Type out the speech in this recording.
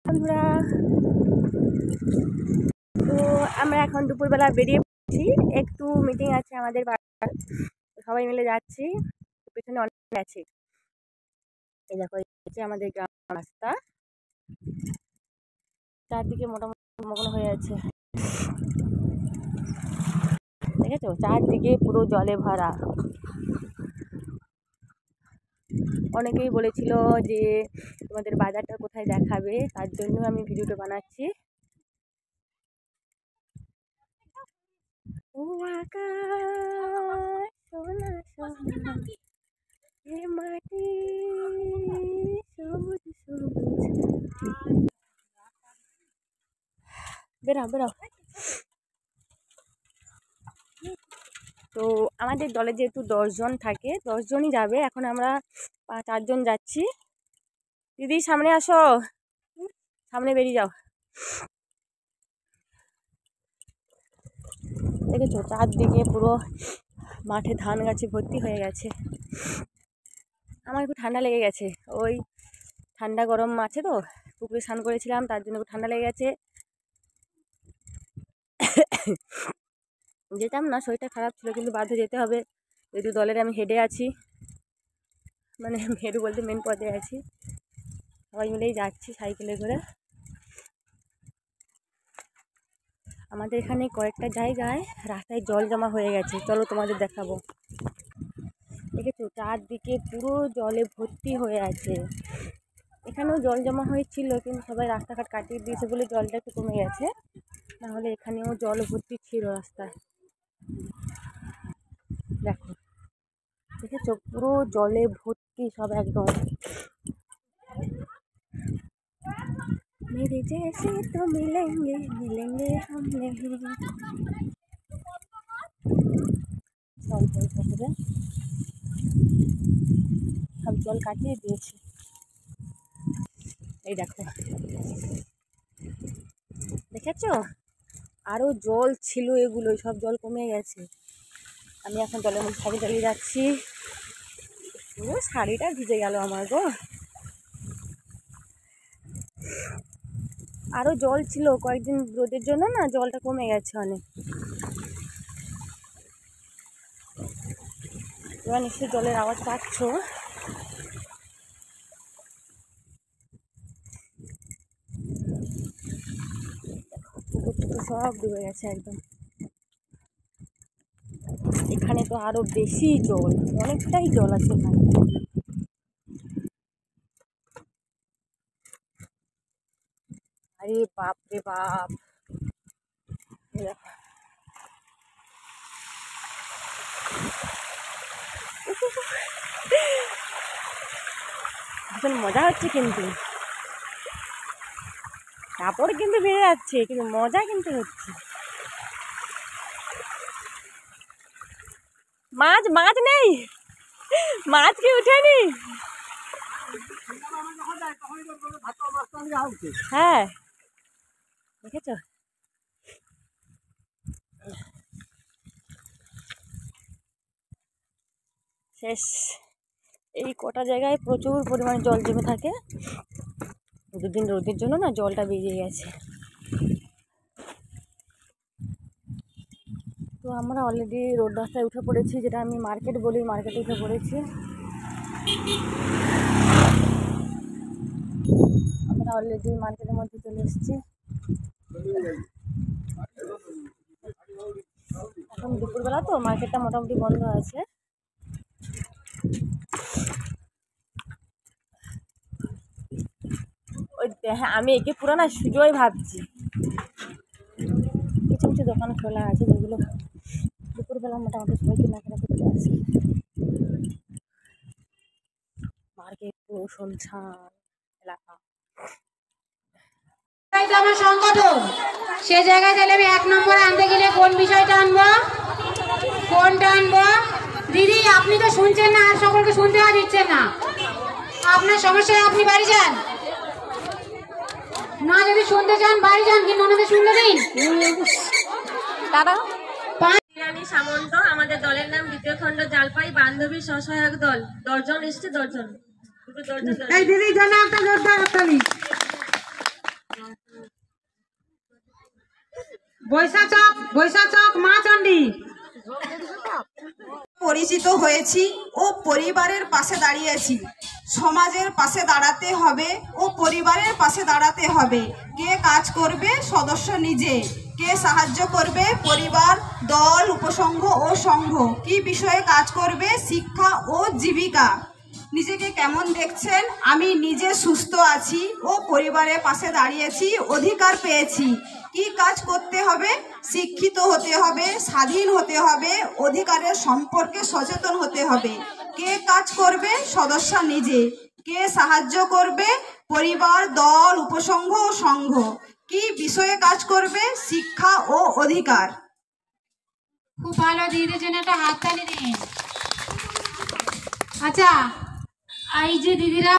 বন্ধুরা, তো আমরা এখন দুপুরবেলা বেরিয়ে পড়ছি, একটু মিটিং আছে আমাদের বাড়ির, সবাই মিলে যাচ্ছি। পেছনে অনেক আছে, এই দেখো আমাদের গ্রাম রাস্তা, চারদিকে মোটামুটি মগ্ন হয়ে আছে, দেখেছো চারদিকে পুরো জলে ভরা। অনেকেই বলেছিল যে তোমাদের বাজারটা কোথায় দেখাবে, তার জন্য আমি ভিডিওটা বানাচ্ছি। ও আকাশ সোনা সোনা, এ মাটি সবুজ সবুজ। বেরাও বেরাও। তো আমাদের দলে যেহেতু 10 জন থাকে, 10 জনই যাবে। এখন আমরা 4 জন যাচ্ছি। দিদি সামনে আসো, সামনে বেরিয়ে যাও। দেখেছো চারদিকে পুরো মাঠে ধান গাছে ভর্তি হয়ে গেছে। আমার একটু ঠান্ডা লেগে গেছে, ওই ঠান্ডা গরম আছে তো, পুকুরে স্নান করেছিলাম, তার জন্য একটু ঠান্ডা লেগে গেছে। যেতাম না, শরীরটা খারাপ ছিল, কিন্তু বাধ্য যেতে হবে, যেহেতু দলের আমি হেডে আছি, মানে হেডু বলতে মেন পদে আছি। সবাই মিলেই যাচ্ছি সাইকেলে করে। আমাদের এখানে কয়েকটা জায়গায় রাস্তায় জল জমা হয়ে গেছে, চলো তোমাদের দেখাবো। দেখেছো চারদিকে পুরো জলে ভর্তি হয়ে আছে। এখানেও জল জমা হয়েছিল, কিন্তু সবাই রাস্তাঘাট কাটিয়ে দিয়েছে বলে জলটা একটু কমে গেছে, নাহলে এখানেও জল ভর্তি ছিল রাস্তায়। দেখো দেখেছো পুরো জলে ভর্তি সব একদম। मेरे जैसे तो मिलेंगे मिलेंगे हम नहीं। জল জল করে সব জল কাটিয়ে দিয়েছে। এই দেখো দেখেছো, আরো জল ছিল, এগুলো সব জল কমে গেছে। আমি এখন জলের মধ্যে সাইকেল চালিয়ে যাচ্ছি। পুরো শাড়িটা ভিজে গেল আমার গো। আরো জল ছিল, কয়েকদিন রোদের জন্য না জলটা কমে গেছে অনেক। এবার নিশ্চয়ই জলের আওয়াজ পাচ্ছ। পুকুর সব ডুবে গেছে একদম। এখানে তো আরো বেশি জল, অনেকটাই জল আছে এখানে। আরে বাপ রে বাপ, ভীষণ মজা হচ্ছে, কিন্তু কাপড় কিন্তু বেড়ে যাচ্ছে, কিন্তু মজা কিন্তু হচ্ছে। মাছ মাছ নেই, মাছ কি উঠেনি? হ্যাঁ দেখেছো, শেষ। এই কটা জায়গায় প্রচুর পরিমাণে জল জমে থাকে, দুদিন রোদের জন্য না জলটা বেরিয়ে গেছে। তো আমরা অলরেডি রোড রাস্তায় উঠে পড়েছি, যেটা আমি মার্কেট বলি, মার্কেটে উঠে পড়েছি। আমরা অলরেডি মার্কেটের মধ্যে চলে এসেছি। এখন দুপুরবেলা তো মার্কেটটা মোটামুটি বন্ধ আছে। ওই হ্যাঁ, আমি একে পুরো না সুজয় ভাবছি। কিছু কিছু দোকান খোলা আছে, যেগুলো দুপুরবেলা মোটামুটি সবাই কেনাকাটা করতে আসে। মার্কেট পুরো শুনশান এলাকা। আমার সংগঠন সে জায়গায় তাহলে আমি 1 নম্বরে আনতে গেলে কোন বিষয়টা আনবো, কোনটা আনবো? দিদি আপনি তো শুনছেন না, আর সকলকে শুনতে আর দিচ্ছেন না। আপনার সমস্যায় আপনি বাড়ি যান না, যদি শুনতে চান বাড়ি যান, কিন্তু ওনাদের শুনতে দিন। দাদা রানী সামন্ত। আমাদের দলের নাম দ্বিতীয় খণ্ড জালপাই বান্ধবী স্বসহায়ক দল। 10 জন এসছে, 10 জন। দুটো দরজা এই দিদির জন্য একটা জোরদার হাততালি। বৈশাচক মা চণ্ডী। পরিচিত হয়েছি ও পরিবারের পাশে দাঁড়িয়েছি। সমাজের পাশে দাঁড়াতে হবে ও পরিবারের পাশে দাঁড়াতে হবে। কে কাজ করবে? সদস্য নিজে। কে সাহায্য করবে? পরিবার, দল, উপসংঘ ও সংঘ। কি বিষয়ে কাজ করবে? শিক্ষা ও জীবিকা। নিজেকে কেমন দেখছেন? আমি নিজে সুস্থ আছি ও পরিবারের পাশে দাঁড়িয়েছি, অধিকার পেয়েছি। কি কাজ করতে হবে? শিক্ষিত হতে হবে, স্বাধীন হতে হবে, অধিকারের সম্পর্কে সচেতন হতে হবে। কে কাজ করবে? সদস্য নিজে। কে সাহায্য করবে? পরিবার, দল, উপসংঘ ও সংঘ। কি বিষয়ে কাজ করবে? শিক্ষা ও অধিকার। খুব ভালো, দিদির জন্য একটা হাততালি দিন। আচ্ছা, এই যে দিদিরা